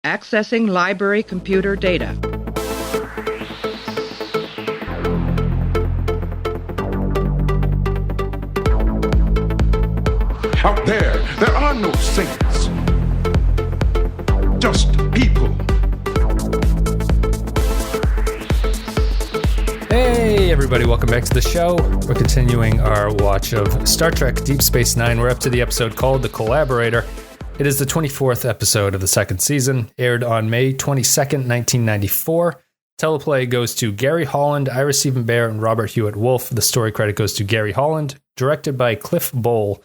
Accessing library computer data. Out there are no saints. Just people. Hey everybody, welcome back to the show. We're continuing our watch of Star Trek Deep Space Nine. We're up to the episode called The Collaborator. It is the 24th episode of the second season, aired on May 22nd, 1994. Teleplay goes to Gary Holland, Ira Stephen Bear, and Robert Hewitt Wolf. The story credit goes to Gary Holland, directed by Cliff Bowl.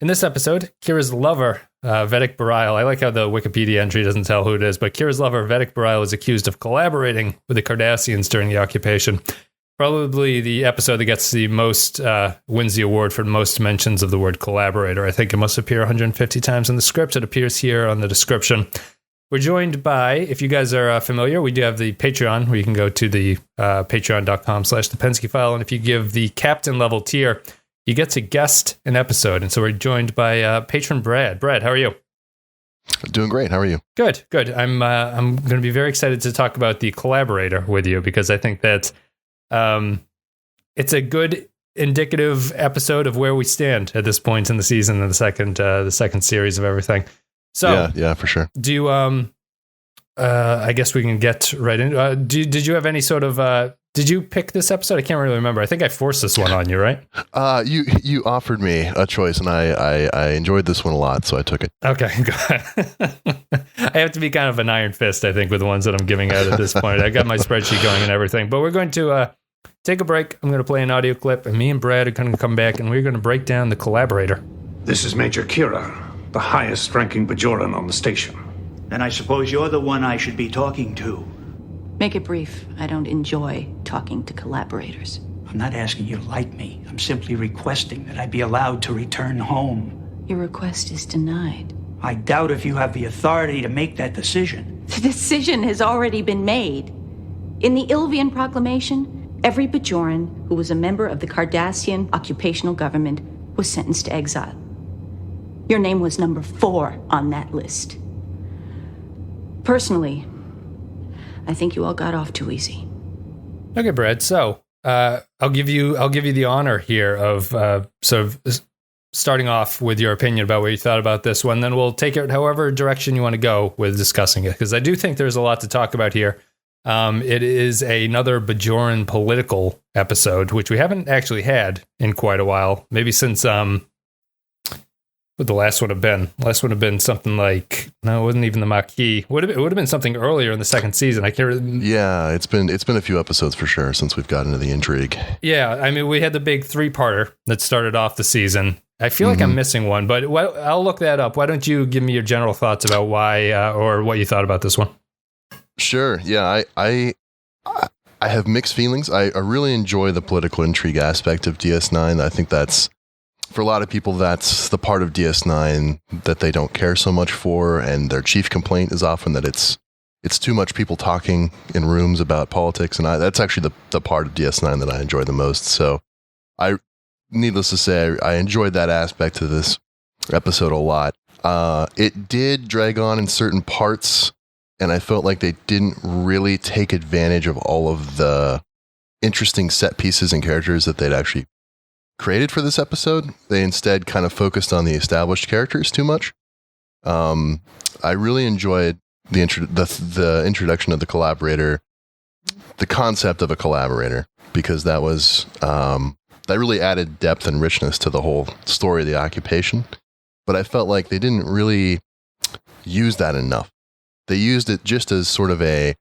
In this episode, Kira's lover, Vedek Bareil, I like how the Wikipedia entry doesn't tell who it is, but Kira's lover, Vedek Bareil, is accused of collaborating with the Cardassians during the occupation. Probably the episode that gets the most, wins the award for most mentions of the word collaborator. I think it must appear 150 times in the script. It appears here on the description. We're joined by, if you guys are familiar, we do have the Patreon, where you can go to the patreon.com/the Pensky File. And if you give the captain level tier, you get to guest an episode. And so we're joined by patron Brad. Brad, how are you? Doing great. How are you? Good. I'm going to be very excited to talk about the Collaborator with you, because I think that it's a good indicative episode of where we stand at this point in the season and the second series of everything. So yeah, for sure. Do you, I guess we can get right in. Did you have any sort of, did you pick this episode? I can't really remember. I think I forced this one on you, right? You offered me a choice, and I enjoyed this one a lot, so I took it. Okay, good. I have to be kind of an iron fist, I think, with the ones that I'm giving out at this point. I got my spreadsheet going and everything, but we're going to take a break. I'm going to play an audio clip, and me and Brad are going to come back, and we're going to break down the Collaborator. This is Major Kira, the highest-ranking Bajoran on the station. Then I suppose you're the one I should be talking to. Make it brief. I don't enjoy talking to collaborators. I'm not asking you to like me. I'm simply requesting that I be allowed to return home. Your request is denied. I doubt if you have the authority to make that decision. The decision has already been made. In the Ilvian Proclamation, every Bajoran who was a member of the Cardassian occupational government was sentenced to exile. Your name was number 4 on that list. Personally, I think you all got off too easy. Okay, Brad. So I'll give you the honor here of sort of starting off with your opinion about what you thought about this one. Then we'll take it however direction you want to go with discussing it, because I do think there's a lot to talk about here. It is another Bajoran political episode, which we haven't actually had in quite a while. Maybe since what the last one have been? Last one have been something like, no, it wasn't even the Maquis. It would have been something earlier in the second season. I can't. Yeah, it's been a few episodes for sure since we've gotten into the intrigue. Yeah, I mean, we had the big 3-parter that started off the season. I feel like I'm missing one, but I'll look that up. Why don't you give me your general thoughts about why or what you thought about this one? Sure. Yeah, I have mixed feelings. I really enjoy the political intrigue aspect of DS9. I think that's, for a lot of people, that's the part of DS9 that they don't care so much for, and their chief complaint is often that it's too much people talking in rooms about politics, and that's actually the part of DS9 that I enjoy the most. So, needless to say, I enjoyed that aspect of this episode a lot. It did drag on in certain parts, and I felt like they didn't really take advantage of all of the interesting set pieces and characters that they'd actually created for this episode. They instead kind of focused on the established characters too much. I really enjoyed the introduction of the Collaborator, the concept of a collaborator, because that was that really added depth and richness to the whole story of the occupation. But I felt like they didn't really use that enough. They used it just as sort of an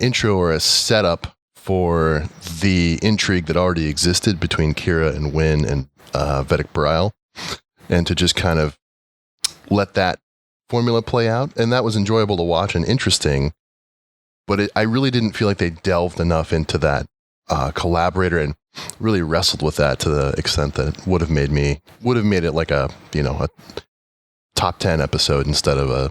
intro or a setup for the intrigue that already existed between Kira and Wynn and Vedek Bareil, and to just kind of let that formula play out. And that was enjoyable to watch and interesting, but I really didn't feel like they delved enough into that collaborator and really wrestled with that to the extent that would have made it like a top 10 episode instead of a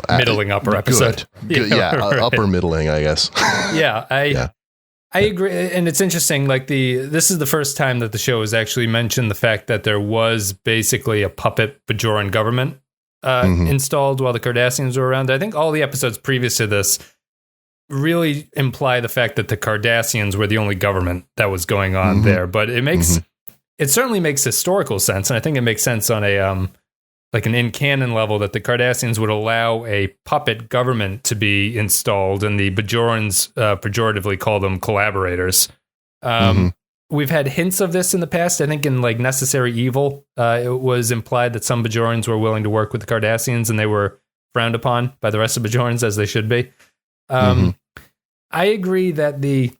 middling upper episode. Good, yeah, right. Upper middling, I guess. Yeah, I agree, and it's interesting. Like this is the first time that the show has actually mentioned the fact that there was basically a puppet Bajoran government installed while the Cardassians were around. I think all the episodes previous to this really imply the fact that the Cardassians were the only government that was going on there. But it certainly makes historical sense, and I think it makes sense on a like an in-canon level that the Cardassians would allow a puppet government to be installed, and the Bajorans pejoratively call them collaborators. We've had hints of this in the past. I think in like Necessary Evil, it was implied that some Bajorans were willing to work with the Cardassians, and they were frowned upon by the rest of Bajorans, as they should be. I agree that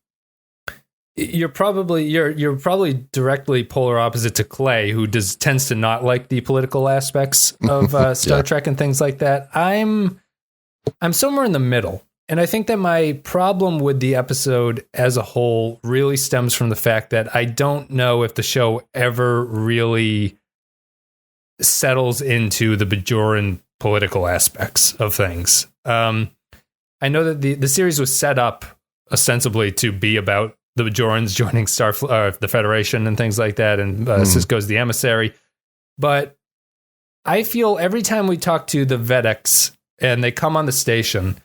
you're probably directly polar opposite to Clay, who tends to not like the political aspects of Star Trek and things like that. I'm somewhere in the middle, and I think that my problem with the episode as a whole really stems from the fact that I don't know if the show ever really settles into the Bajoran political aspects of things. I know that the series was set up ostensibly to be about the Bajorans joining the Federation and things like that, and Sisko's the emissary. But I feel every time we talk to the Vedeks and they come on the station,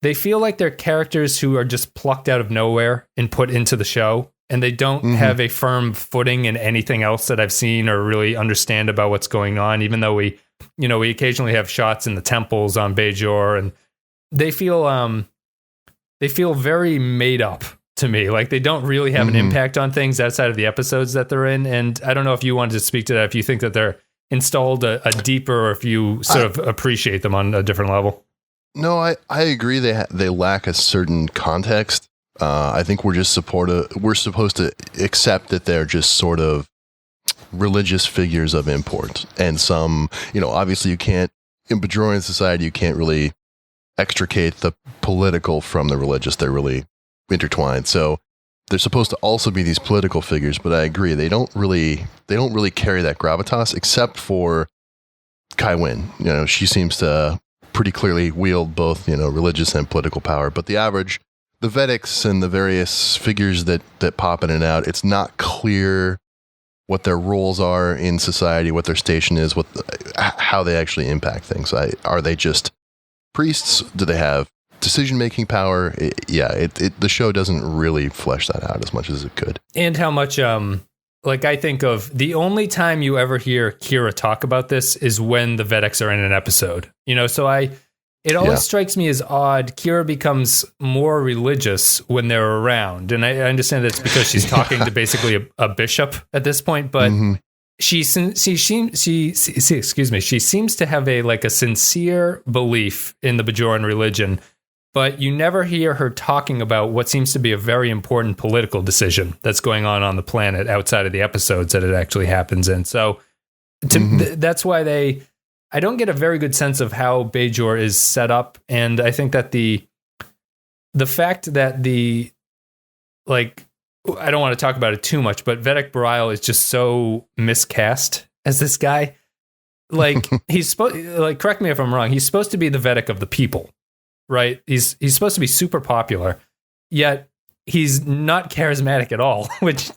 they feel like they're characters who are just plucked out of nowhere and put into the show, and they don't have a firm footing in anything else that I've seen or really understand about what's going on, even though we occasionally have shots in the temples on Bajor, and they feel very made up to me. Like they don't really have an impact on things outside of the episodes that they're in. And I don't know if you wanted to speak to that, if you think that they're installed a deeper, or if you sort of appreciate them on a different level. No, I agree. They lack a certain context. I think we're supposed to accept that they're just sort of religious figures of import. And some, obviously you can't, in Bajoran society, you can't really extricate the political from the religious. They're really intertwined. So they're supposed to also be these political figures, but I agree, they don't really carry that gravitas, except for Kai Wynn. She seems to pretty clearly wield both, religious and political power. But the Vedeks and the various figures that pop in and out, it's not clear what their roles are in society, what their station is, how they actually impact things. Are they just priests? Do they have decision-making power? The show doesn't really flesh that out as much as it could. And how much, I think of the only time you ever hear Kira talk about this is when the Vedeks are in an episode. So it always strikes me as odd. Kira becomes more religious when they're around, and I understand that's because she's talking to basically a bishop at this point, but she seems to have a sincere belief in the Bajoran religion, but you never hear her talking about what seems to be a very important political decision that's going on the planet outside of the episodes that it actually happens in. So that's why I don't get a very good sense of how Bajor is set up, and I think that the fact that I don't want to talk about it too much, but Vedek Bareil is just so miscast as this guy. He's correct me if I'm wrong, he's supposed to be the Vedek of the people, right? He's supposed to be super popular, yet he's not charismatic at all, which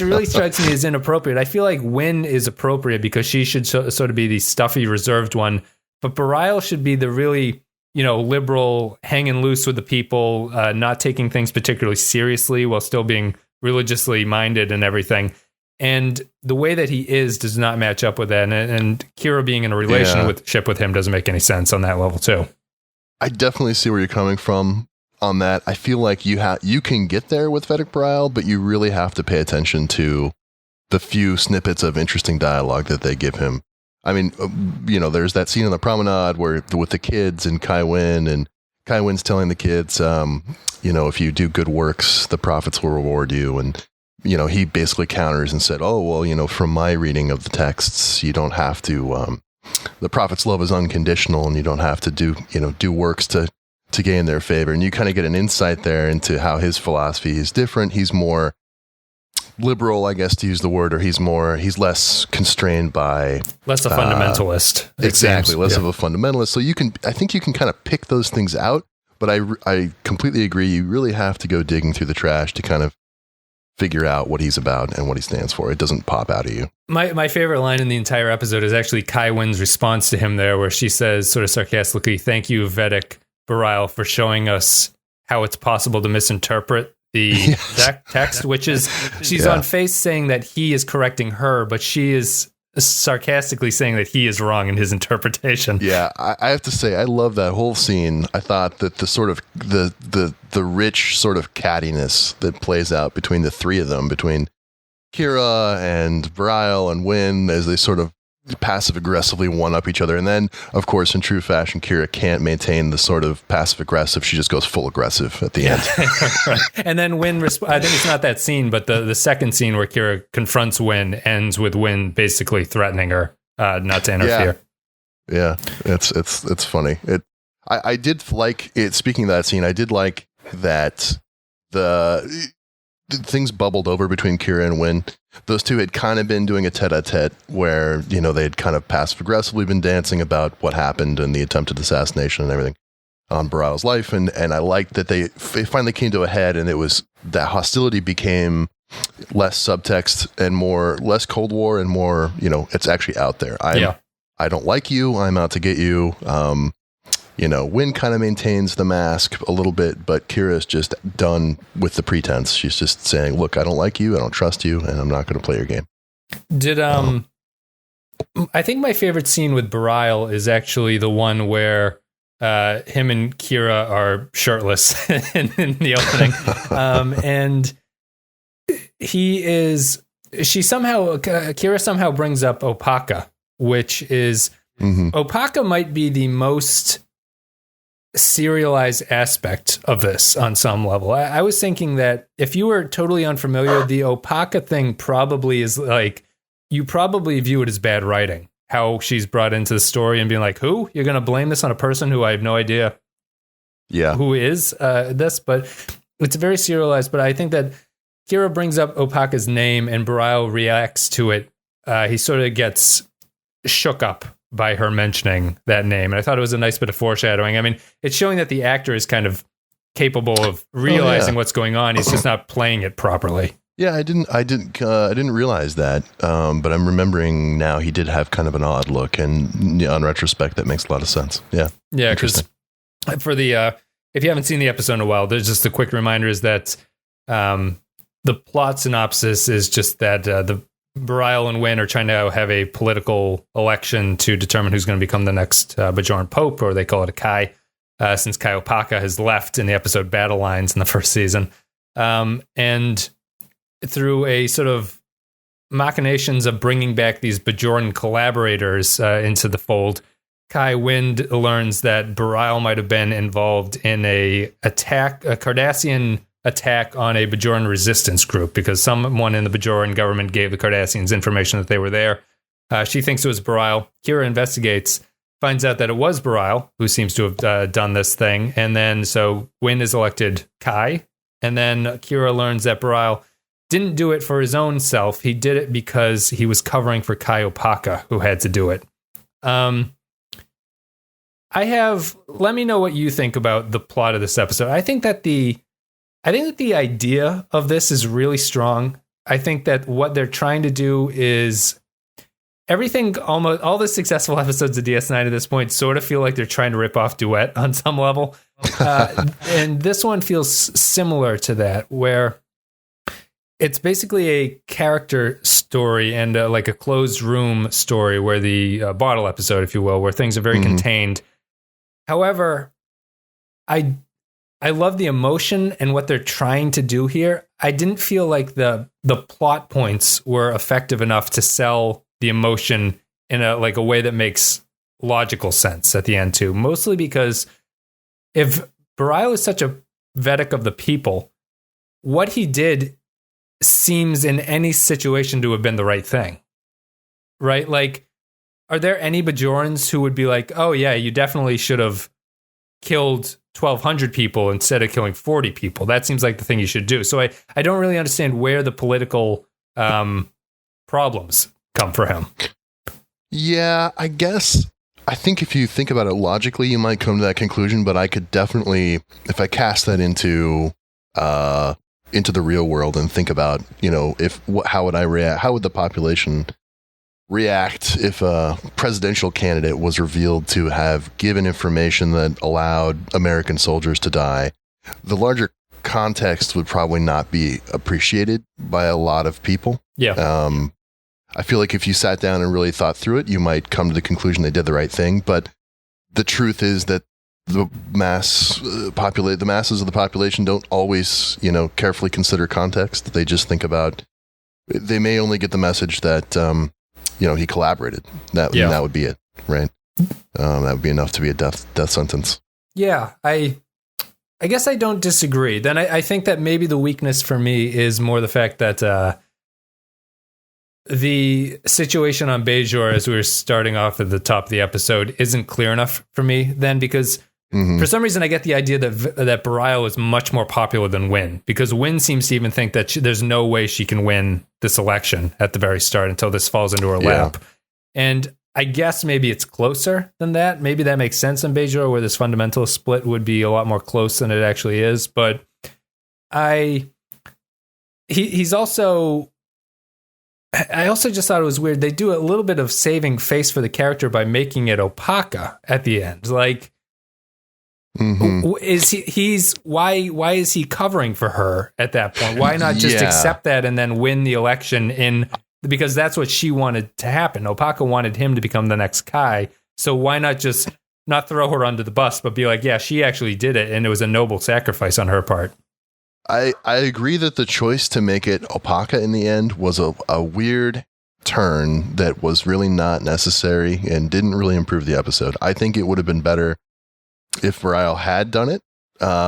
really strikes me as inappropriate. I feel like Wynn is appropriate because she should sort of be the stuffy, reserved one, but Bareil should be the really, liberal, hanging loose with the people, not taking things particularly seriously while still being religiously minded and everything. And the way that he is does not match up with that. And Kira being in a relationship with him doesn't make any sense on that level too. I definitely see where you're coming from on that. I feel like you can get there with Vedek Bareil, but you really have to pay attention to the few snippets of interesting dialogue that they give him. I mean, there's that scene on the promenade with the kids and Kai Wynn, and Kai Wynn's telling the kids, if you do good works, the prophets will reward you. And, he basically counters and said, oh, well, from my reading of the texts, you don't have to, the prophet's love is unconditional, and you don't have to do works to gain their favor. And you kind of get an insight there into how his philosophy is different. He's more liberal, I guess, to use the word, or he's less constrained by less a fundamentalist. Exactly. Less of a fundamentalist. So I think you can kind of pick those things out, but I completely agree. You really have to go digging through the trash to kind of figure out what he's about and what he stands for. It doesn't pop out at you. My favorite line in the entire episode is actually Kai Wynn's response to him there, where she says sort of sarcastically, "Thank you, Vedek Bareil, for showing us how it's possible to misinterpret the text," which is, she's on face saying that he is correcting her, but she is sarcastically saying that he is wrong in his interpretation. Yeah, I have to say, I love that whole scene. I thought that the sort of the rich sort of cattiness that plays out between the three of them, between Kira and Bareil and Wynn, as they sort of passive aggressively one up each other. And then, of course, in true fashion, Kira can't maintain the sort of passive aggressive. She just goes full aggressive at the end. Right. And then Wynn, I think it's not that scene, but the second scene where Kira confronts Wynn ends with Wynn basically threatening her not to interfere. Yeah, it's funny. I did like it. Speaking of that scene, I did like that the things bubbled over between Kira and Wynn. Those two had kind of been doing a tete-a-tete where, you know, they had kind of passive-aggressively been dancing about what happened and the attempted assassination and everything on Bareil's life. And I liked that it finally came to a head, and it was that hostility became less subtext and less Cold War and more, you know, it's actually out there. I don't like you. I'm out to get you. You know, Wynn kind of maintains the mask a little bit, but Kira's just done with the pretense. She's just saying, look, I don't like you, I don't trust you, and I'm not going to play your game. I think my favorite scene with Bareil is actually the one where him and Kira are shirtless in the opening. And Kira somehow brings up Opaka, which is, Opaka might be the most serialized aspect of this on some level. I was thinking that if you were totally unfamiliar, the Opaka thing probably is like, you probably view it as bad writing, how she's brought into the story and being like, who? You're going to blame this on a person who I have no idea who is this, but it's very serialized. But I think that Kira brings up Opaka's name and Bareil reacts to it. He sort of gets shook up by her mentioning that name. And I thought it was a nice bit of foreshadowing. I mean, it's showing that the actor is kind of capable of realizing what's going on. He's just not playing it properly. Yeah, I didn't realize that. But I'm remembering now he did have kind of an odd look, and on retrospect, that makes a lot of sense. Yeah. Yeah. Because for the, if you haven't seen the episode in a while, there's just a quick reminder is that, the plot synopsis is just that, the Bareil and Wynn are trying to have a political election to determine who's going to become the next Bajoran Pope, or they call it a Kai, since Kai Opaka has left in the episode Battle Lines in the first season. And through a sort of machinations of bringing back these Bajoran collaborators into the fold, Kai Wynn learns that Bareil might have been involved in a Cardassian attack on a Bajoran resistance group because someone in the Bajoran government gave the Cardassians information that they were there. She thinks it was Bareil. Kira investigates, finds out that it was Bareil who seems to have done this thing. And then so Wynn is elected Kai. And then Kira learns that Bareil didn't do it for his own self. He did it because he was covering for Kai Opaka, who had to do it. Let me know what you think about the plot of this episode. I think that the idea of this is really strong. I think that what they're trying to do is everything, almost all the successful episodes of DS9 at this point sort of feel like they're trying to rip off Duet on some level. And this one feels similar to that, where it's basically a character story and like a closed room story, where the bottle episode, if you will, where things are very contained. However, I love the emotion and what they're trying to do here. I didn't feel like the plot points were effective enough to sell the emotion in a way that makes logical sense at the end too. Mostly because if Bareil is such a Vedek of the people, what he did seems in any situation to have been the right thing. Right? Like, are there any Bajorans who would be like, oh yeah, you definitely should have killed 1,200 people instead of killing 40 people? That seems like the thing you should do. So I don't really understand where the political problems come for him. Yeah, I think if you think about it logically, you might come to that conclusion, but I could definitely, if I cast that into into the real world and think about, how would I react? How would the population react if a presidential candidate was revealed to have given information that allowed American soldiers to die? The larger context would probably not be appreciated by a lot of people. Yeah. I feel like if you sat down and really thought through it, you might come to the conclusion they did the right thing. But the truth is that the masses of the population don't always, carefully consider context. They just think about, they may only get the message that, he collaborated. That would be it, right? That would be enough to be a death sentence. Yeah, I guess I don't disagree. Then I think that maybe the weakness for me is more the fact that the situation on Bajor, as we were starting off at the top of the episode, isn't clear enough for me then, because for some reason I get the idea that Bareil is much more popular than Wynn, because Wynn seems to even think that there's no way she can win this election at the very start until this falls into her lap. And I guess maybe it's closer than that. Maybe that makes sense in Bajor, where this fundamental split would be a lot more close than it actually is. But he's also... I also just thought it was weird. They do a little bit of saving face for the character by making it Opaka at the end. Like, is why is he covering for her at that point? Why not just accept that and then win the election because that's what she wanted to happen. Opaka wanted him to become the next Kai. So why not just not throw her under the bus, but be like, yeah, she actually did it, and it was a noble sacrifice on her part. I agree that the choice to make it Opaka in the end was a weird turn that was really not necessary and didn't really improve the episode. I think it would have been better if Bareil had done it,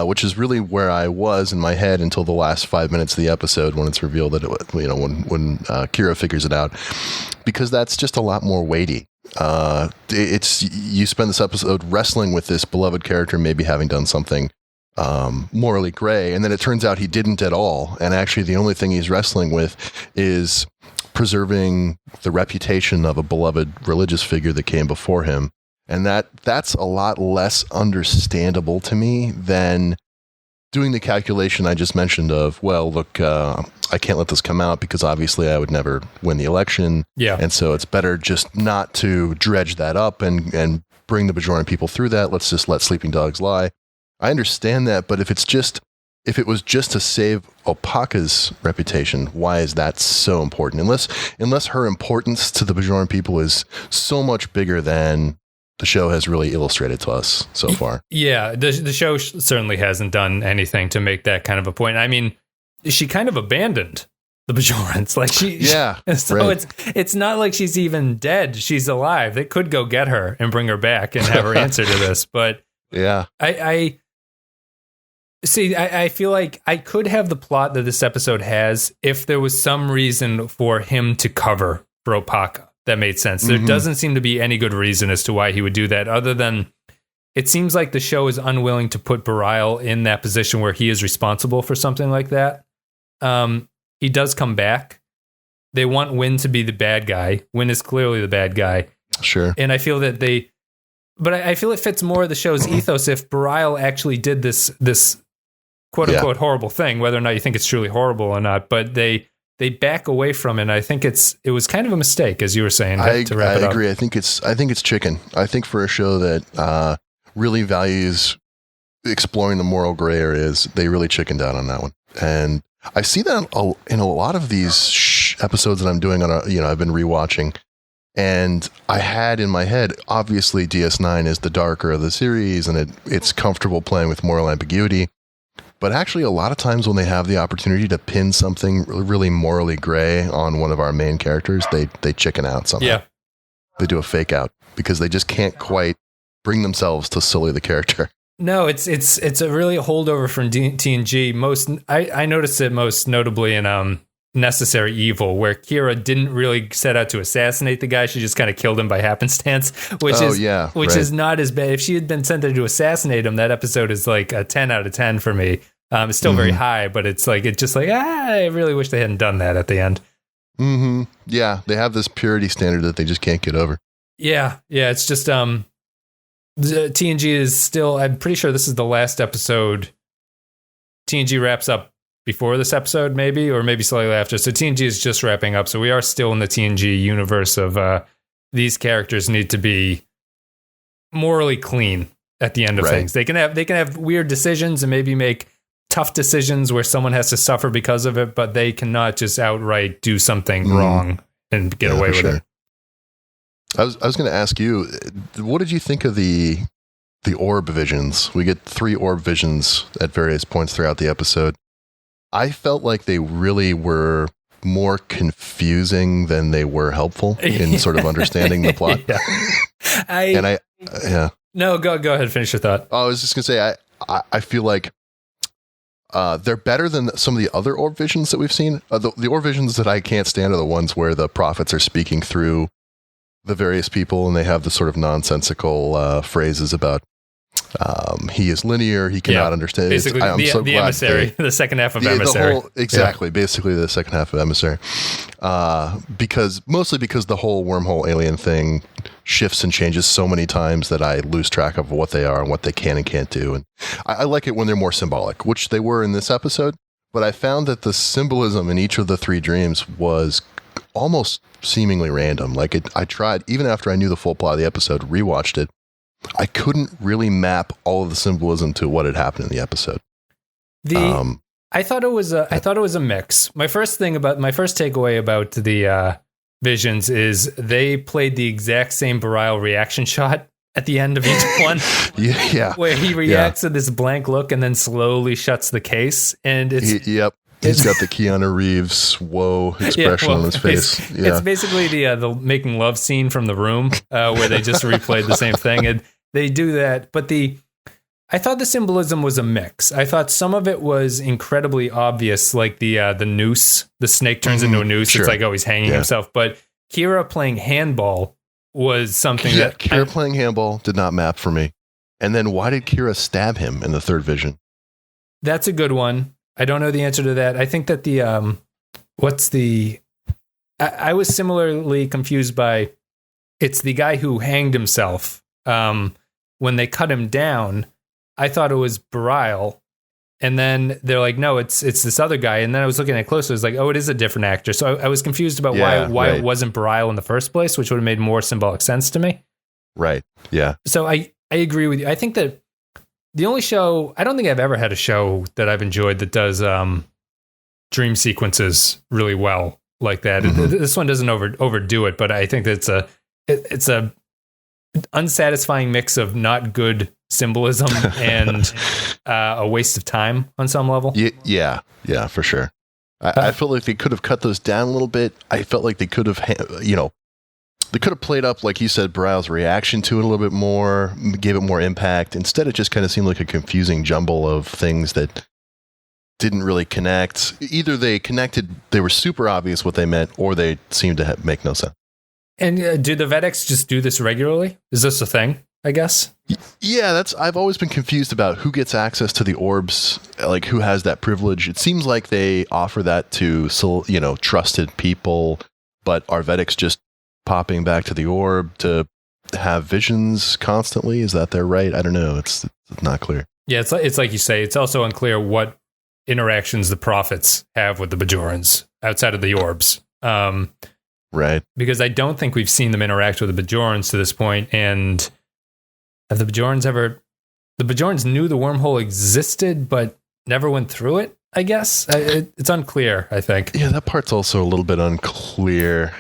which is really where I was in my head until the last 5 minutes of the episode, when it's revealed that when Kira figures it out, because that's just a lot more weighty. You spend this episode wrestling with this beloved character maybe having done something morally gray, and then it turns out he didn't at all, and actually the only thing he's wrestling with is preserving the reputation of a beloved religious figure that came before him, and that's a lot less understandable to me than doing the calculation I just mentioned of, well, look, I can't let this come out because obviously I would never win the election, and so it's better just not to dredge that up and bring the Bajoran people through that. Let's just let sleeping dogs lie. I understand that, but if it was just to save Opaka's reputation, why is that so important? Unless her importance to the Bajoran people is so much bigger than the show has really illustrated to us so far. Yeah, the show certainly hasn't done anything to make that kind of a point. I mean, she kind of abandoned the Bajorans. Like it's not like she's even dead. She's alive. They could go get her and bring her back and have her answer to this, but yeah, I feel like I could have the plot that this episode has if there was some reason for him to cover for Opaka that made sense. There doesn't seem to be any good reason as to why he would do that, other than it seems like the show is unwilling to put Bareil in that position where he is responsible for something like that. He does come back. They want Wynn to be the bad guy. Wynn is clearly the bad guy. Sure. And I feel that but I feel it fits more of the show's ethos if Bareil actually did this quote unquote horrible thing, whether or not you think it's truly horrible or not, but they back away from it. And I think it was kind of a mistake, as you were saying. I agree. I think it's chicken. I think for a show that really values exploring the moral gray areas, they really chickened out on that one. And I see that in a lot of these episodes that I'm doing I've been rewatching. And I had in my head, obviously DS9 is the darker of the series, and it's comfortable playing with moral ambiguity. But actually, a lot of times when they have the opportunity to pin something really morally gray on one of our main characters, they chicken out somehow. Yeah. They do a fake out because they just can't quite bring themselves to sully the character. No, it's a really holdover from TNG. I noticed it most notably in Necessary Evil, where Kira didn't really set out to assassinate the guy. She just kind of killed him by happenstance, which is not as bad. If she had been sent there to assassinate him, that episode is like a 10 out of 10 for me. It's still very high, but it's just like, I really wish they hadn't done that at the end. Mm-hmm. Yeah, they have this purity standard that they just can't get over. Yeah, it's just the TNG is still, I'm pretty sure this is the last episode. TNG wraps up before this episode, maybe, or maybe slightly after. So TNG is just wrapping up. So we are still in the TNG universe of these characters need to be morally clean at the end of things. They can have weird decisions and maybe make tough decisions where someone has to suffer because of it, but they cannot just outright do something wrong and get away with it. I was going to ask you, what did you think of the orb visions? We get 3 orb visions at various points throughout the episode. I felt like they really were more confusing than they were helpful in sort of understanding the plot. No, go ahead, finish your thought. I was just going to say, I feel like they're better than some of the other orb visions that we've seen. The orb visions that I can't stand are the ones where the prophets are speaking through the various people and they have the sort of nonsensical phrases about he is linear, he cannot understand. Basically, the emissary, the second half of emissary. Basically the second half of emissary. Mostly because the whole wormhole alien thing shifts and changes so many times that I lose track of what they are and what they can and can't do. And I like it when they're more symbolic, which they were in this episode. But I found that the symbolism in each of the 3 dreams was almost seemingly random. Like I tried, even after I knew the full plot of the episode, rewatched it, I couldn't really map all of the symbolism to what had happened in the episode. I thought it was a mix. My first takeaway about the visions is they played the exact same Bareil reaction shot at the end of each one. Where he reacts to this blank look and then slowly shuts the case, and it's he's got the Keanu Reeves whoa expression on his face. It's basically the making love scene from The Room, where they just replayed the same thing, and they do that. But I thought the symbolism was a mix. I thought some of it was incredibly obvious, like the noose. The snake turns into a noose. Sure. It's like, he's hanging himself. But Kira playing handball was something that Kira playing handball did not map for me. And then why did Kira stab him in the 3rd vision? That's a good one. I don't know the answer to that. I think that I was similarly confused by, it's the guy who hanged himself. When they cut him down, I thought it was Bareil. And then they're like, no, it's this other guy. And then I was looking at it closer. It was like, it is a different actor. So I was confused about why it wasn't Bareil in the first place, which would have made more symbolic sense to me. Right. Yeah. So I agree with you. I think that the only show, I don't think I've ever had a show that I've enjoyed that does dream sequences really well like that. This one doesn't overdo it, but I think that it's a unsatisfying mix of not good symbolism and a waste of time on some level. Yeah, for sure. I felt like they could have cut those down a little bit. I felt like they could have, they could have played up, like you said, Bareil's reaction to it a little bit more, gave it more impact. Instead, it just kind of seemed like a confusing jumble of things that didn't really connect. Either they connected, they were super obvious what they meant, or they seemed to make no sense. And do the Vedeks just do this regularly? Is this a thing, I guess? Yeah, I've always been confused about who gets access to the orbs, like who has that privilege. It seems like they offer that to, trusted people, but are Vedeks just popping back to the orb to have visions constantly? Is that their right? I don't know. It's not clear. Yeah, it's like you say. It's also unclear what interactions the prophets have with the Bajorans outside of the orbs. Right. Because I don't think we've seen them interact with the Bajorans to this point. And have the Bajorans the Bajorans knew the wormhole existed, but never went through it, I guess? It's unclear, I think. Yeah, that part's also a little bit unclear.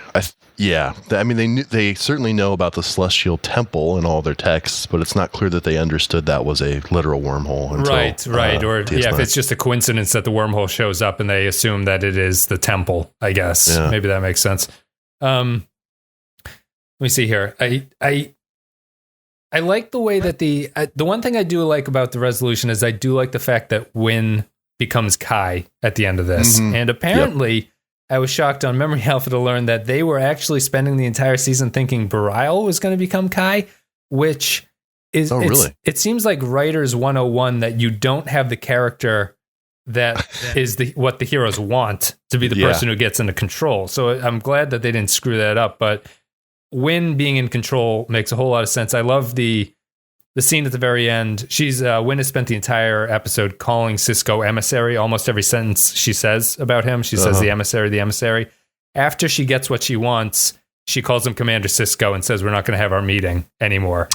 They certainly know about the Celestial Temple and all their texts, but it's not clear that they understood that was a literal wormhole. Until, right. Or DS9. If it's just a coincidence that the wormhole shows up and they assume that it is the temple, I guess. Yeah. Maybe that makes sense. Let me see here. I like the way that the one thing I do like about the resolution is I do like the fact that Wynn becomes Kai at the end of this. And apparently I was shocked on Memory Alpha to learn that they were actually spending the entire season thinking Bareil was going to become Kai, which is, really? It seems like Writers 101 that you don't have the character that is what the heroes want to be the person who gets into control. So I'm glad that they didn't screw that up, but Wynn being in control makes a whole lot of sense. I love the the scene at the very end, Wynn has spent the entire episode calling Sisko emissary. Almost every sentence she says about him, she says the emissary, the emissary. After she gets what she wants, she calls him Commander Sisko and says, we're not going to have our meeting anymore.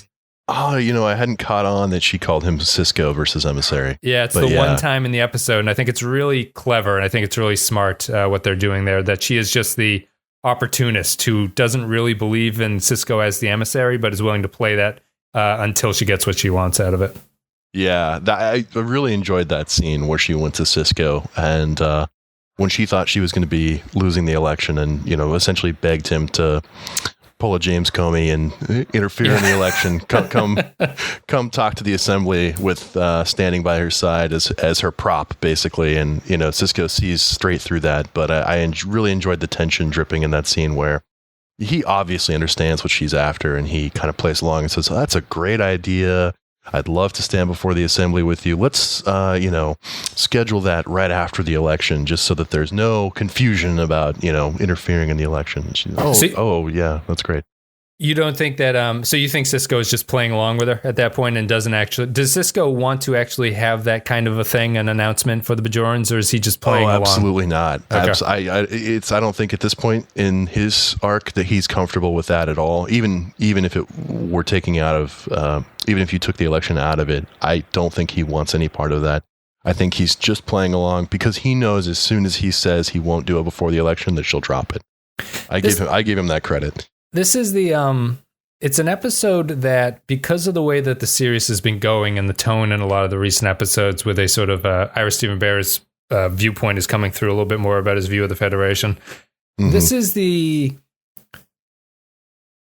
Oh, I hadn't caught on that she called him Sisko versus emissary. Yeah, it's one time in the episode, and I think it's really clever, and I think it's really smart what they're doing there, that she is just the opportunist who doesn't really believe in Sisko as the emissary, but is willing to play that until she gets what she wants out of it. Yeah, I really enjoyed that scene where she went to Sisko and when she thought she was going to be losing the election and, essentially begged him to pull a James Comey and interfere in the election, come talk to the assembly with standing by her side as her prop, basically. And, Sisko sees straight through that. But I really enjoyed the tension dripping in that scene where he obviously understands what she's after, and he kind of plays along and says, oh, that's a great idea. I'd love to stand before the assembly with you. Let's, schedule that right after the election, just so that there's no confusion about, interfering in the election. She's, yeah, that's great. You don't think that, so you think Sisko is just playing along with her at that point and does Sisko want to actually have that kind of a thing, an announcement for the Bajorans, or is he just playing along? Absolutely not. Okay. I don't think at this point in his arc that he's comfortable with that at all. Even if it were taking out of, even if you took the election out of it, I don't think he wants any part of that. I think he's just playing along because he knows as soon as he says he won't do it before the election that she'll drop it. I gave him that credit. This is it's an episode that, because of the way that the series has been going and the tone in a lot of the recent episodes, with a sort of Ira Steven Behr's viewpoint is coming through a little bit more about his view of the Federation. Mm-hmm. This is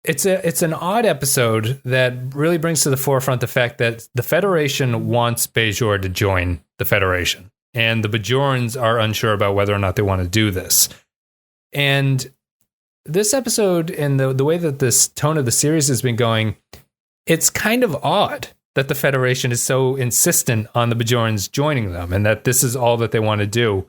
it's an odd episode that really brings to the forefront the fact that the Federation wants Bajor to join the Federation, and the Bajorans are unsure about whether or not they want to do this. And this episode and the way that this tone of the series has been going, it's kind of odd that the Federation is so insistent on the Bajorans joining them and that this is all that they want to do.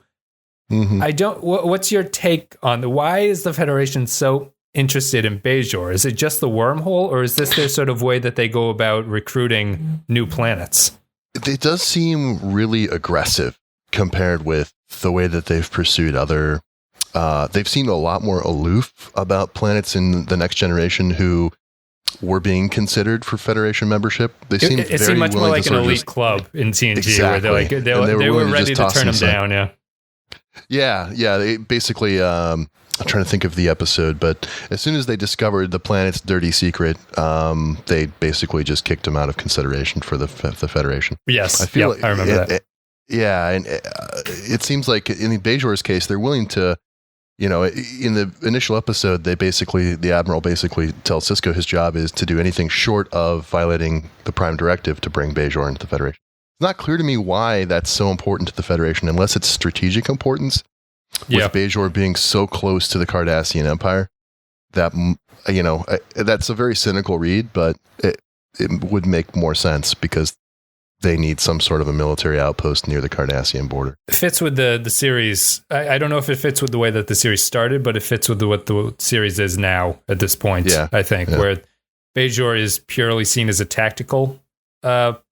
Mm-hmm. What's your take on why is the Federation so interested in Bajor? Is it just the wormhole, or is this their sort of way that they go about recruiting new planets? It does seem really aggressive compared with the way that they've pursued other. They've seemed a lot more aloof about planets in the Next Generation who were being considered for Federation membership. They seemed it seemed much more like an elite club in TNG, exactly. where they were ready to turn them down. Yeah. They basically. I'm trying to think of the episode, but as soon as they discovered the planet's dirty secret, they basically just kicked him out of consideration for the Federation. Yes, I remember that. And it seems like in Bajor's case, they're willing to. In the initial episode, the Admiral basically tells Sisko his job is to do anything short of violating the Prime Directive to bring Bajor into the Federation. It's not clear to me why that's so important to the Federation, unless it's strategic importance. With Bajor being so close to the Cardassian Empire, that that's a very cynical read, but it would make more sense because they need some sort of a military outpost near the Cardassian border. It fits with the series. I don't know if it fits with the way that the series started, but it fits with what the series is now at this point, I think, where Bajor is purely seen as a tactical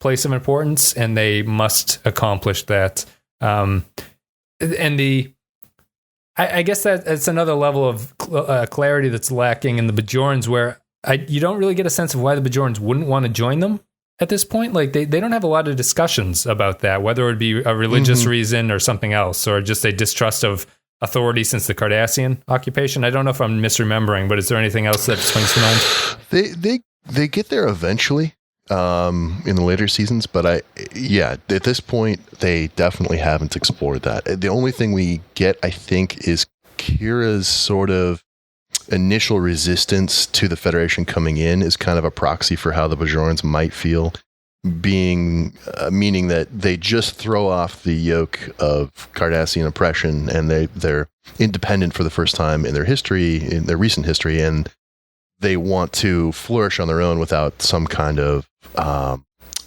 place of importance, and they must accomplish that. I guess that it's another level of clarity that's lacking in the Bajorans, where you don't really get a sense of why the Bajorans wouldn't want to join them at this point. Like they don't have a lot of discussions about that, whether it be a religious reason or something else, or just a distrust of authority since the Cardassian occupation. I don't know if I'm misremembering, but is there anything else that springs to mind? They get there eventually in the later seasons, but at this point they definitely haven't explored that. The only thing we get, I think, is Kira's sort of initial resistance to the Federation coming in is kind of a proxy for how the Bajorans might feel, meaning that they just throw off the yoke of Cardassian oppression and they're independent for the first time in their recent history, and they want to flourish on their own without some kind of,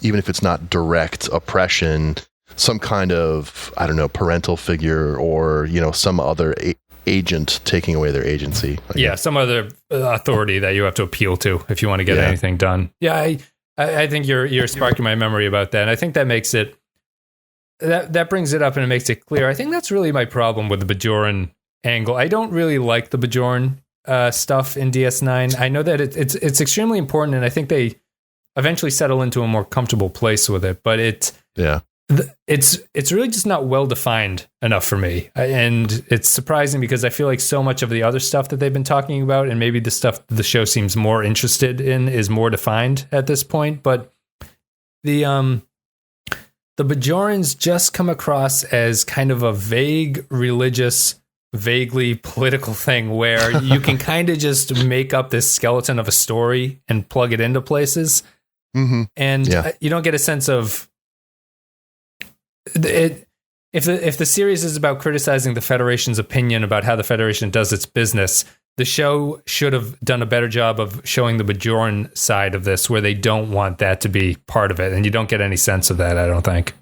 even if it's not direct oppression, some kind of, parental figure or, some other agent taking away their agency. Some other authority that you have to appeal to if you want to get anything done. I think you're sparking my memory about that. And I think that makes it, that brings it up and it makes it clear. I think that's really my problem with the Bajoran angle. I don't really like the Bajoran stuff in DS9. I know that it's extremely important, and I think they eventually settle into a more comfortable place with it. But it's really just not well defined enough for me, and it's surprising because I feel like so much of the other stuff that they've been talking about, and maybe the stuff the show seems more interested in, is more defined at this point. But the Bajorans just come across as kind of a vague religious, vaguely political thing where you can kind of just make up this skeleton of a story and plug it into places. Mm-hmm. And you don't get a sense of it. If the series is about criticizing the Federation's opinion about how the Federation does its business, the show should have done a better job of showing the Bajoran side of this, where they don't want that to be part of it. And you don't get any sense of that, I don't think.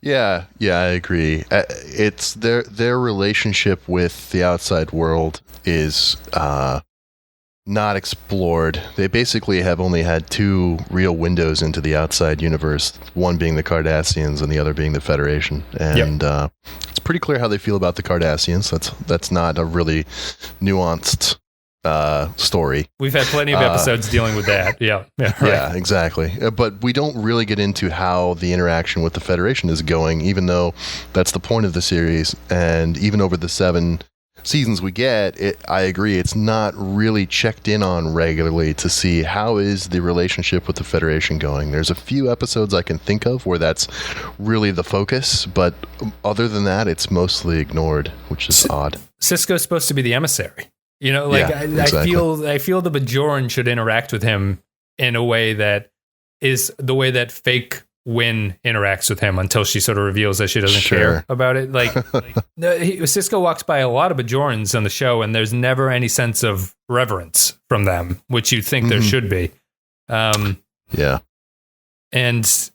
Yeah, I agree. It's their relationship with the outside world is not explored. They basically have only had two real windows into the outside universe, one being the Cardassians and the other being the Federation. And it's pretty clear how they feel about the Cardassians. That's not a really nuanced story. We've had plenty of episodes dealing with that. Yeah, right. Yeah, exactly. But we don't really get into how the interaction with the Federation is going, even though that's the point of the series. And even over the 7 seasons we get, I agree, it's not really checked in on regularly to see how is the relationship with the Federation going. There's a few episodes I can think of where that's really the focus, but other than that, it's mostly ignored, which is odd. Sisko's supposed to be the emissary. You know, like exactly. I feel the Bajoran should interact with him in a way that is the way that fake Wynn interacts with him until she sort of reveals that she doesn't care about it. Like Sisko walks by a lot of Bajorans on the show, and there's never any sense of reverence from them, which you'd think there should be. And it's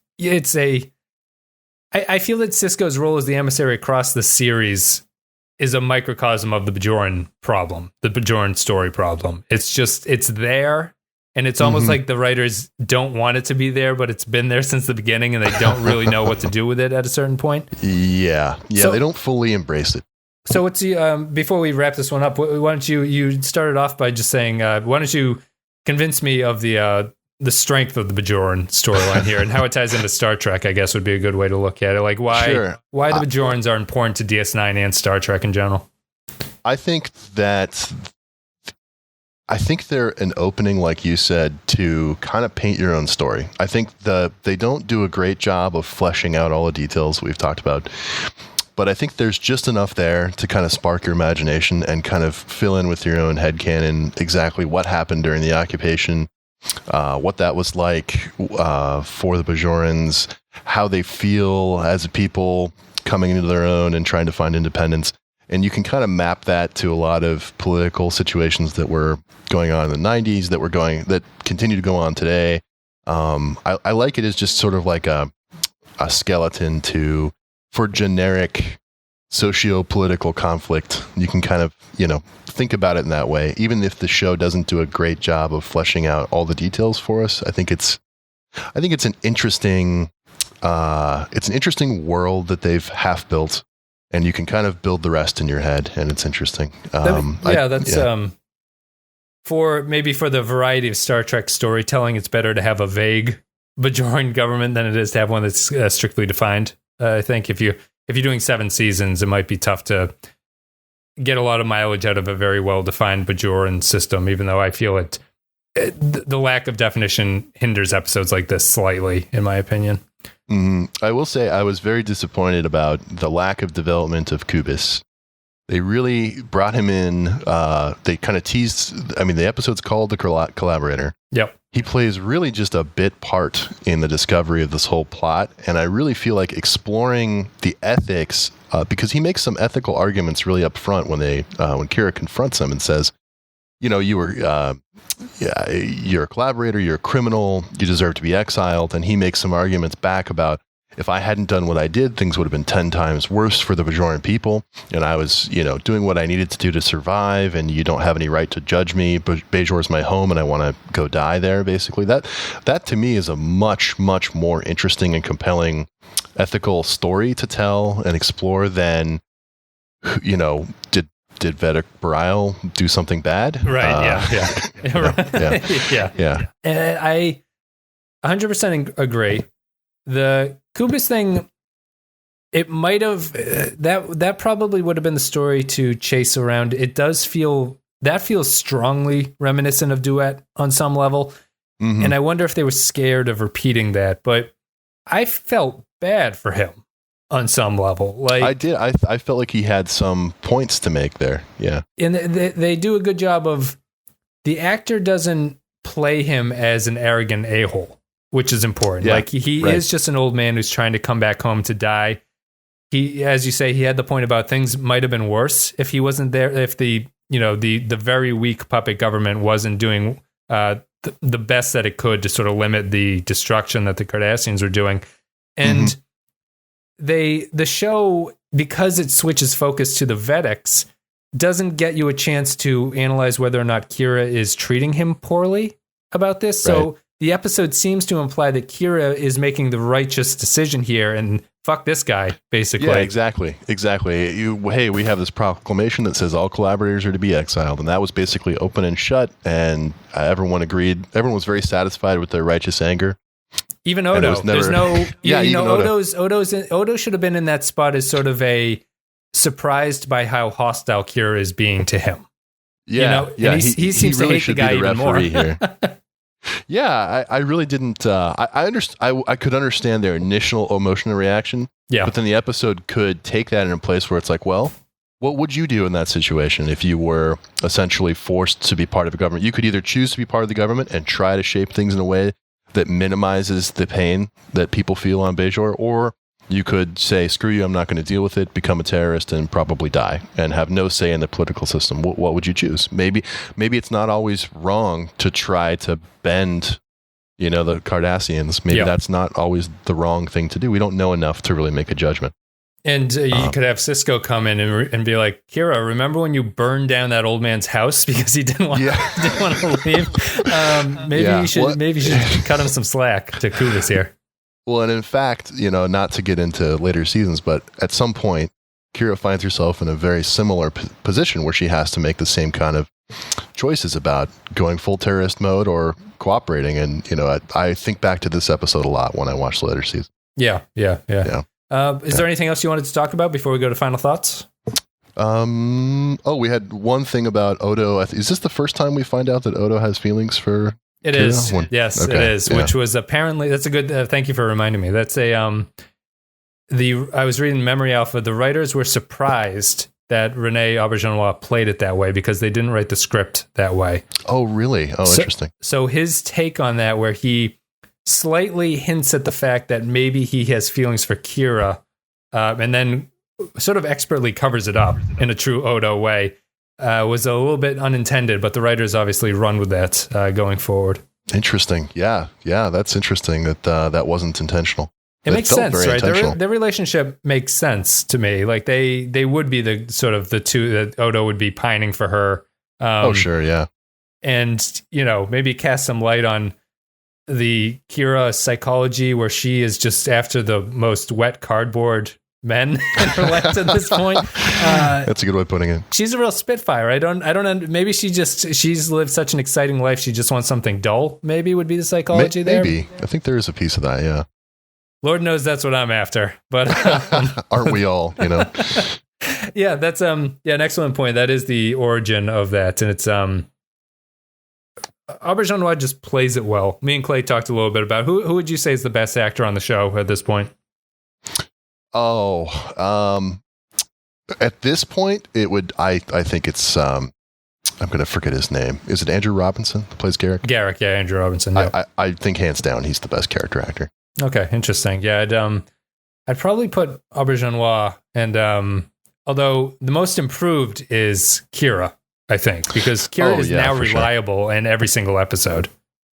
I feel that Sisko's role as the emissary across the series is a microcosm of the Bajoran problem, the Bajoran story problem. It's there, and it's almost like the writers don't want it to be there, but it's been there since the beginning, and they don't really know what to do with it at a certain point. Yeah, so, they don't fully embrace it. So what's before we wrap this one up, why don't you started off by just saying, why don't you convince me of the strength of the Bajoran storyline here and how it ties into Star Trek, I guess would be a good way to look at it. Like why the Bajorans are important to DS9 and Star Trek in general. I think they're an opening, like you said, to kind of paint your own story. I think they don't do a great job of fleshing out all the details we've talked about, but I think there's just enough there to kind of spark your imagination and kind of fill in with your own headcanon exactly what happened during the occupation, what that was like for the Bajorans, how they feel as a people coming into their own and trying to find independence. And you can kind of map that to a lot of political situations that were going on in the 90s, that continue to go on today. I like it as just sort of like a skeleton for generic socio-political conflict. You can kind of, think about it in that way. Even if the show doesn't do a great job of fleshing out all the details for us, I think it's an interesting world that they've half built, and you can kind of build the rest in your head, and it's interesting. For the variety of Star Trek storytelling, it's better to have a vague Bajoran government than it is to have one that's strictly defined. I think if you're doing 7 seasons, it might be tough to get a lot of mileage out of a very well-defined Bajoran system, even though I feel the lack of definition hinders episodes like this slightly, in my opinion. I will say I was very disappointed about the lack of development of Kubis. They really brought him in. They kind of teased. I mean, the episode's called The Collaborator. Yep. He plays really just a bit part in the discovery of this whole plot, and I really feel like exploring the ethics, because he makes some ethical arguments really up front when Kira confronts him and says, you're a collaborator, you're a criminal, you deserve to be exiled, and he makes some arguments back about if I hadn't done what I did, things would have been 10 times worse for the Bajoran people. And I was, doing what I needed to do to survive, and you don't have any right to judge me. But Bajor's my home, and I want to go die there, basically. That to me is a much, much more interesting and compelling ethical story to tell and explore than, did Vedek Bareil do something bad? Right. Yeah. And I 100% agree. The Kubis thing, it might have that probably would have been the story to chase around. It does feels strongly reminiscent of Duet on some level, and I wonder if they were scared of repeating that. But I felt bad for him on some level. Like I did. I felt like he had some points to make there. Yeah, and they do a good job of the actor doesn't play him as an arrogant a-hole, which is important. Yeah, like he is just an old man who's trying to come back home to die. He, as you say, he had the point about things might have been worse if he wasn't there. If the very weak puppet government wasn't doing the best that it could to sort of limit the destruction that the Cardassians were doing, and the show, because it switches focus to the Vedeks, doesn't get you a chance to analyze whether or not Kira is treating him poorly about this. So. Right. The episode seems to imply that Kira is making the righteous decision here and fuck this guy, basically. Yeah, exactly. Hey, we have this proclamation that says all collaborators are to be exiled. And that was basically open and shut. And everyone agreed. Everyone was very satisfied with their righteous anger. Even Odo. There's no... Odo should have been in that spot as sort of a surprised by how hostile Kira is being to him. Yeah. He seems really to hate the guy even more. Here. Yeah, I really didn't. I could understand their initial emotional reaction. Yeah, but then the episode could take that in a place where it's like, well, what would you do in that situation if you were essentially forced to be part of a government? You could either choose to be part of the government and try to shape things in a way that minimizes the pain that people feel on Bajor, or you could say, screw you, I'm not going to deal with it, become a terrorist, and probably die, and have no say in the political system. What would you choose? Maybe it's not always wrong to try to bend, the Cardassians. Maybe that's not always the wrong thing to do. We don't know enough to really make a judgment. And you could have Cisco come in and be like, Kira, remember when you burned down that old man's house because he didn't want to leave? Maybe you should cut him some slack to Kubis here. Well, and in fact, not to get into later seasons, but at some point, Kira finds herself in a very similar position where she has to make the same kind of choices about going full terrorist mode or cooperating. And, I think back to this episode a lot when I watch the later season. Yeah. Is there anything else you wanted to talk about before we go to final thoughts? We had one thing about Odo. Is this the first time we find out that Odo has feelings for... It is. Yes, okay. It is. Yeah. Which was apparently, that's a good, thank you for reminding me. That's I was reading Memory Alpha. The writers were surprised that Rene Auberjonois played it that way because they didn't write the script that way. Oh, really? Oh, interesting. So his take on that, where he slightly hints at the fact that maybe he has feelings for Kira, and then sort of expertly covers it up in a true Odo way, was a little bit unintended, but the writers obviously run with that going forward. Interesting. Yeah, that's interesting that wasn't intentional. It makes sense, right? Their relationship makes sense to me. Like they would be the sort of the two that Odo would be pining for her. Sure, yeah. And, maybe cast some light on the Kira psychology where she is just after the most wet cardboard men in her life at this point. That's a good way of putting it. She's a real spitfire. I don't maybe she's lived such an exciting life. She just wants something dull. Maybe would be the psychology there. Maybe. I think there is a piece of that. Yeah. Lord knows that's what I'm after, but aren't we all, Yeah, that's an excellent point. That is the origin of that. And it's Auberjonois just plays it well. Me and Clay talked a little bit about who would you say is the best actor on the show at this point? At this point, it would. I think it's. I'm going to forget his name. Is it Andrew Robinson that plays Garrick? Garrick, yeah, Andrew Robinson. Yeah. I think hands down he's the best character actor. Okay, interesting. Yeah, I'd probably put Auberjonois, and although the most improved is Kira, I think, because Kira is now reliable in every single episode.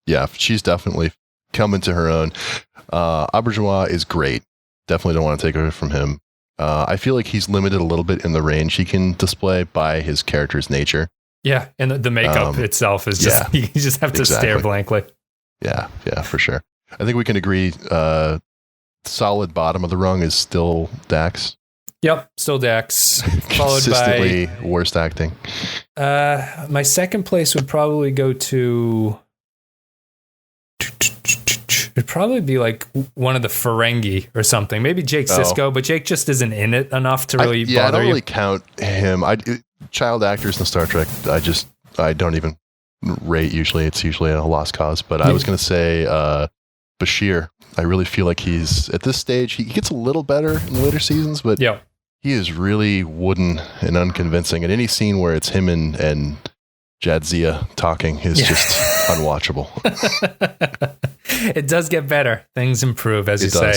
Yeah, she's definitely come into her own. Auberjonois is great. Definitely don't want to take it from him. I feel like he's limited a little bit in the range he can display by his character's nature. Yeah, and the makeup itself is just, you just have to stare blankly. Yeah, for sure. I think we can agree solid bottom of the rung is still Dax. Yep, still Dax. Followed Consistently by worst acting. My second place would probably go to... It'd probably be like one of the Ferengi or something. Maybe Jake Sisko, but Jake just isn't in it enough to really bother you. I don't really count him. Child actors in Star Trek, I don't even rate usually. It's usually a lost cause. But I was going to say Bashir. I really feel like he's, at this stage, he gets a little better in the later seasons, but he is really wooden and unconvincing. And any scene where it's him and Jadzia talking is just unwatchable. It does get better. Things improve, as you say.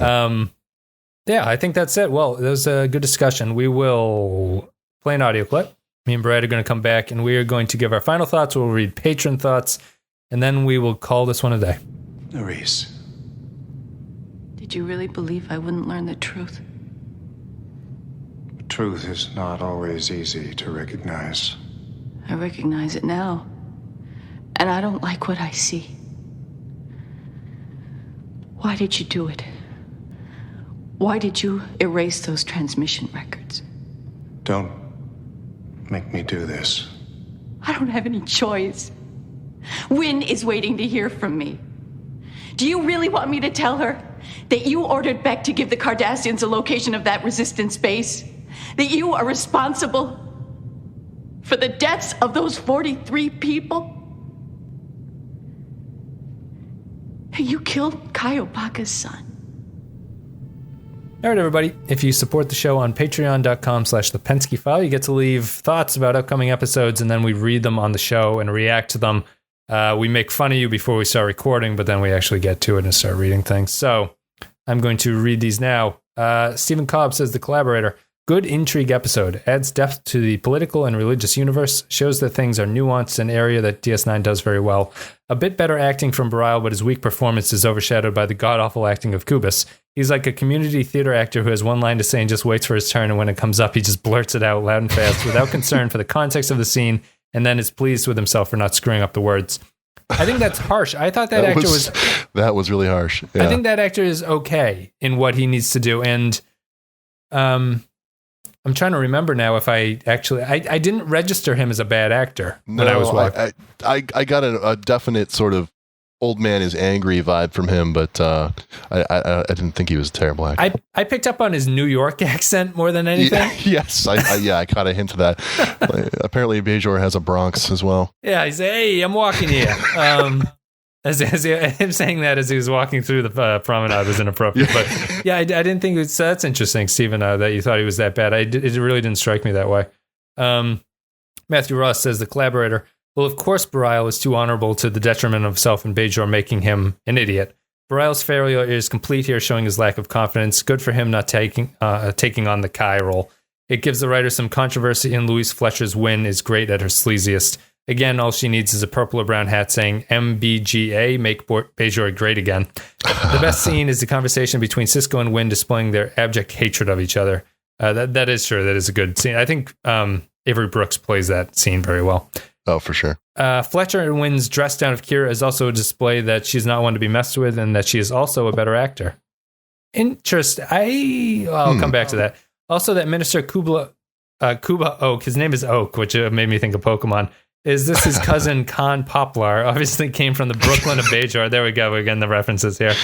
I think that's it. Well, that was a good discussion. We will play an audio clip. Me and Brad are going to come back, and we are going to give our final thoughts. We'll read patron thoughts, and then we will call this one a day. Nerys. Did you really believe I wouldn't learn the truth? Truth is not always easy to recognize. I recognize it now, and I don't like what I see. Why did you do it? Why did you erase those transmission records? Don't make me do this. I don't have any choice. Wynn is waiting to hear from me. Do you really want me to tell her that you ordered Beck to give the Cardassians a location of that resistance base? That you are responsible for the deaths of those 43 people? You killed Kaiopaka's son. All right, everybody. If you support the show on patreon.com/the Pensky File, you get to leave thoughts about upcoming episodes, and then we read them on the show and react to them. We make fun of you before we start recording, but then we actually get to it and start reading things. So I'm going to read these now. Stephen Cobb says, The Collaborator. Good intrigue episode. Adds depth to the political and religious universe. Shows that things are nuanced, an area that DS9 does very well. A bit better acting from Bareil, but his weak performance is overshadowed by the god-awful acting of Kubis. He's like a community theater actor who has one line to say and just waits for his turn, and when it comes up, he just blurts it out loud and fast without concern for the context of the scene, and then is pleased with himself for not screwing up the words. I think that's harsh. I thought that actor was... That was really harsh. Yeah. I think that actor is okay in what he needs to do, and... I'm trying to remember now if I actually... I didn't register him as a bad actor when I was watching. I got a definite sort of old man is angry vibe from him, but I didn't think he was a terrible actor. I picked up on his New York accent more than anything. Yes, I caught a hint of that. Apparently, Bajor has a Bronx as well. Yeah, he said, "Hey, I'm walking here." Him saying that as he was walking through the promenade was inappropriate. But yeah, I didn't think it's that's interesting, Stephen, that you thought he was that bad. It really didn't strike me that way. Matthew Ross says, The Collaborator. Well, of course, Bareil is too honorable to the detriment of himself and Bajor, making him an idiot. Bareil's failure is complete here, showing his lack of confidence. Good for him not taking on the Kai role. It gives the writer some controversy, and Louise Fletcher's Wynn is great at her sleaziest. Again, all she needs is a purple or brown hat saying MBGA, make Bajor great again. The best scene is the conversation between Sisko and Wynn displaying their abject hatred of each other. That is true. That is a good scene. I think Avery Brooks plays that scene very well. Oh, for sure. Fletcher and Wynn's dress down of Kira is also a display that she's not one to be messed with and that she is also a better actor. I'll come back to that. Also, that Minister Kuba Oak, his name is Oak, which made me think of Pokemon. Is this his cousin Khan Poplar? Obviously came from the Brooklyn of Bajor. There we go. Again, the references here.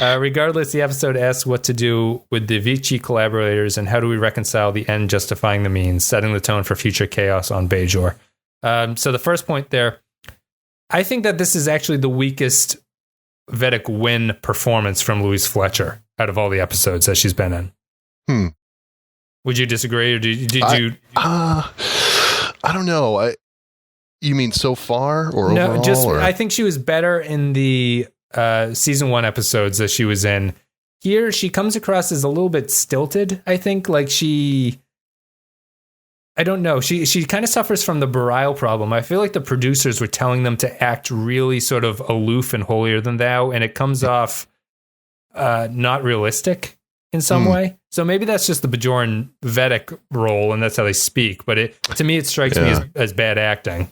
Regardless, the episode asks what to do with the Vichy collaborators and how do we reconcile the end justifying the means, setting the tone for future chaos on Bajor. So the first point there, I think that this is actually the weakest Vedek Wynn performance from Louise Fletcher out of all the episodes that she's been in. Would you disagree, or did you? I don't know. You mean so far or no? Overall, I think she was better in the season 1 episodes that she was in. Here, she comes across as a little bit stilted. I think, like I don't know. She kind of suffers from the Bareil problem. I feel like the producers were telling them to act really sort of aloof and holier than thou, and it comes off not realistic. in some way. So maybe that's just the Bajoran Vedek role, and that's how they speak. But to me, it strikes me as bad acting.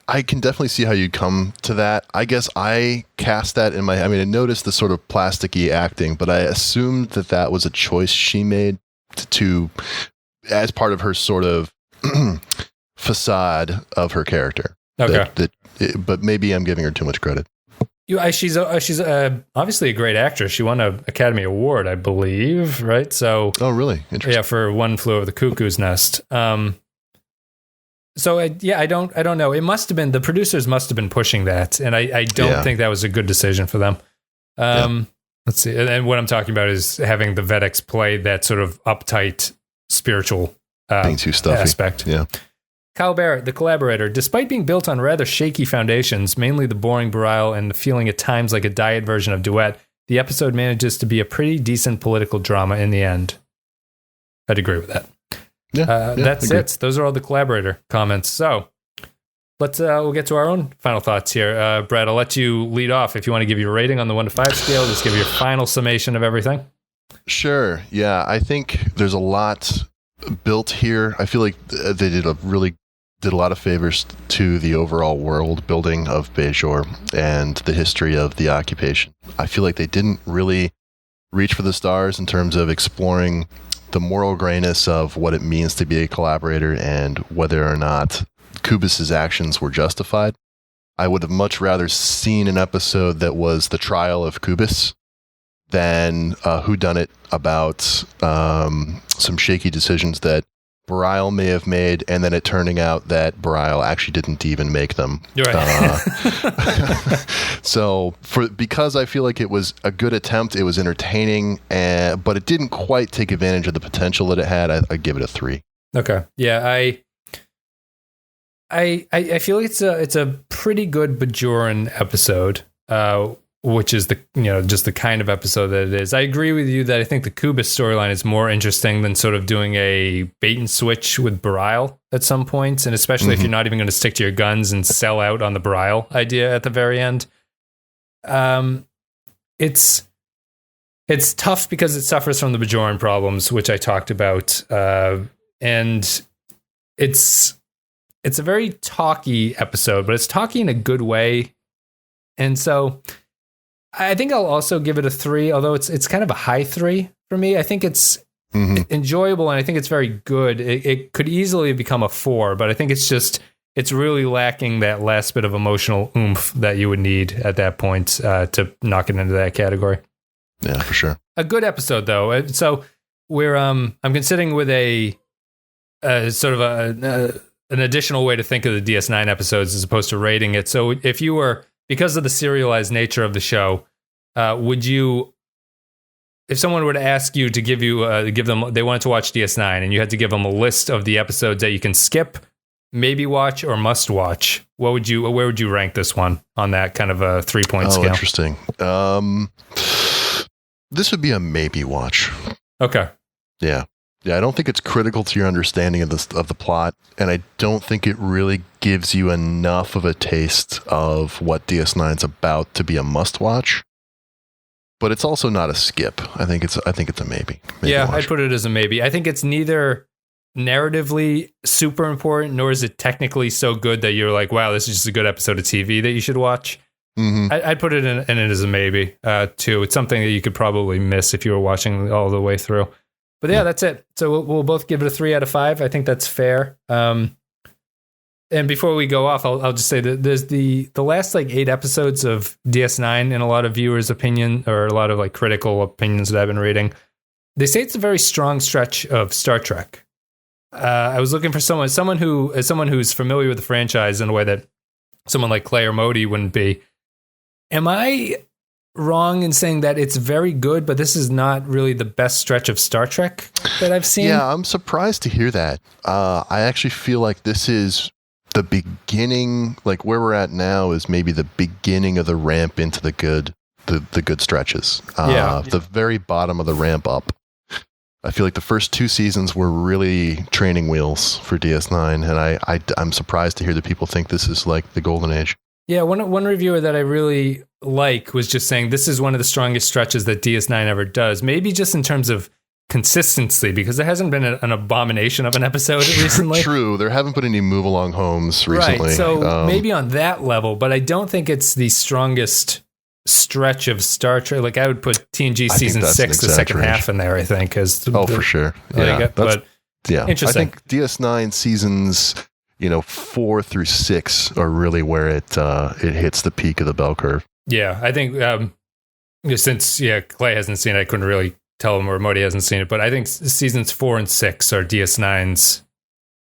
I can definitely see how you'd come to that. I guess I cast that in my... I mean, I noticed the sort of plasticky acting, but I assumed that was a choice she made to as part of her sort of facade of her character. Okay. But maybe I'm giving her too much credit. She's obviously a great actress. She won an Academy Award, I believe, right? So, oh, really? Interesting. Yeah, for One Flew Over the Cuckoo's Nest. So I don't know. It must have been, the producers must have been pushing that, and I don't think that was a good decision for them. Let's see. And what I'm talking about is having the Vedeks play that sort of uptight spiritual being too stuffy aspect. Yeah. Kyle Barrett, the Collaborator. Despite being built on rather shaky foundations, mainly the boring Bareil and the feeling at times like a diet version of Duet, the episode manages to be a pretty decent political drama in the end. I'd agree with that. That's it. Those are all the Collaborator comments. So we'll get to our own final thoughts here. Brad, I'll let you lead off. If you want to give your rating on the 1 to 5 scale, just give your final summation of everything. Sure. Yeah, I think there's a lot built here. I feel like they did a lot of favors to the overall world building of Bajor and the history of the occupation. I feel like they didn't really reach for the stars in terms of exploring the moral grayness of what it means to be a collaborator and whether or not Kubus's actions were justified. I would have much rather seen an episode that was the trial of Kubus than a whodunit about some shaky decisions that Bareil may have made, and then it turning out that Bareil actually didn't even make them. You're right. So because I feel like it was a good attempt, it was entertaining, but it didn't quite take advantage of the potential that it had. I'd give it a 3. Okay. Yeah, I feel like it's a pretty good Bajoran episode, which is just the kind of episode that it is. I agree with you that I think the Kubus storyline is more interesting than sort of doing a bait and switch with Bareil at some points, and especially if you're not even going to stick to your guns and sell out on the Bareil idea at the very end. It's tough because it suffers from the Bajoran problems, which I talked about, and it's a very talky episode, but it's talky in a good way, and so I think I'll also give it a 3, although it's kind of a high 3 for me. I think it's enjoyable, and I think it's very good. It could easily become a 4, but I think it's really lacking that last bit of emotional oomph that you would need at that point to knock it into that category. Yeah, for sure. A good episode, though. So I'm considering with a sort of an additional way to think of the DS9 episodes as opposed to rating it. So if you were, because of the serialized nature of the show, would you, if someone were to ask you to give them, they wanted to watch DS9 and you had to give them a list of the episodes that you can skip, maybe watch, or must watch, where would you rank this one on that kind of a 3-point scale? Oh, interesting. This would be a maybe watch. Okay. Yeah. I don't think it's critical to your understanding of the plot, and I don't think it really gives you enough of a taste of what DS9's about to be a must-watch. But it's also not a skip. I think it's a maybe. Yeah, I'd put it as a maybe. I think it's neither narratively super important, nor is it technically so good that you're like, wow, this is just a good episode of TV that you should watch. I'd put it in it as a maybe, too. It's something that you could probably miss if you were watching all the way through. But yeah, that's it. So we'll both give it a 3 out of 5. I think that's fair. And before we go off, I'll just say that there's the last 8 episodes of DS9 in a lot of viewers' opinion, or a lot of critical opinions that I've been reading. They say it's a very strong stretch of Star Trek. I was looking for someone who's familiar with the franchise in a way that someone like Clay or Modi wouldn't be. Am I wrong in saying that it's very good, but this is not really the best stretch of Star Trek that I've seen? Yeah, I'm surprised to hear that. I actually feel like this is the beginning, where we're at now is maybe the beginning of the ramp into the good stretches. The very bottom of the ramp up. I feel like the first 2 seasons were really training wheels for DS9, and I'm surprised to hear that people think this is the golden age. Yeah, one reviewer that I really was just saying this is one of the strongest stretches that DS9 ever does. Maybe just in terms of consistency, because there hasn't been an abomination of an episode recently. True. There haven't been any move along homes recently. Right. So maybe on that level, but I don't think it's the strongest stretch of Star Trek. Like I would put TNG season 6, the second half in there, I think. For sure. Yeah. Interesting. I think DS9 seasons, 4 through 6 are really where it hits the peak of the bell curve. Yeah. I think since Clay hasn't seen it, I couldn't really tell him, or Modi hasn't seen it, but I think seasons 4 and 6 are DS9's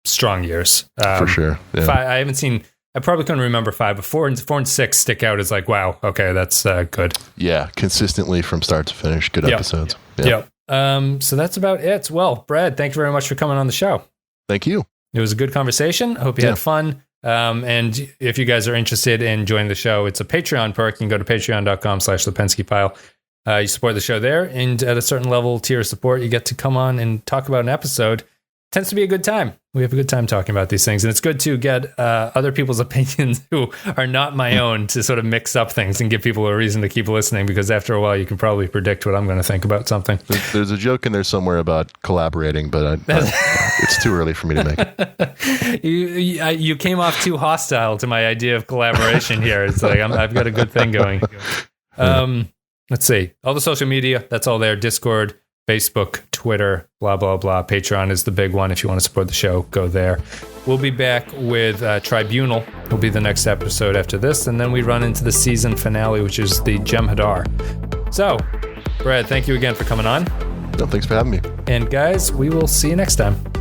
strong years. For sure. Yeah. I haven't seen, I probably couldn't remember 5, but 4 and 6 stick out as like, wow, okay, that's good. Yeah, consistently from start to finish, good episodes. Yeah. So that's about it. Well, Brad, thank you very much for coming on the show. Thank you. It was a good conversation. I hope you had fun. And if you guys are interested in joining the show, it's a Patreon perk. You can go to patreon.com/thepenskypile. You support the show there, and at a certain level tier of support, you get to come on and talk about an episode. Tends to be a good time. We have a good time talking about these things, and it's good to get other people's opinions who are not my own to sort of mix up things and give people a reason to keep listening, because after a while, you can probably predict what I'm going to think about something. There's a joke in there somewhere about collaborating, but it's too early for me to make it. You came off too hostile to my idea of collaboration here. It's like I've got a good thing going. Let's see. All the social media, that's all there. Discord, Facebook, Twitter, blah, blah, blah. Patreon is the big one. If you want to support the show, go there. We'll be back with Tribunal. Will be the next episode after this. And then we run into the season finale, which is the Jem'Hadar. So, Brad, thank you again for coming on. No, thanks for having me. And guys, we will see you next time.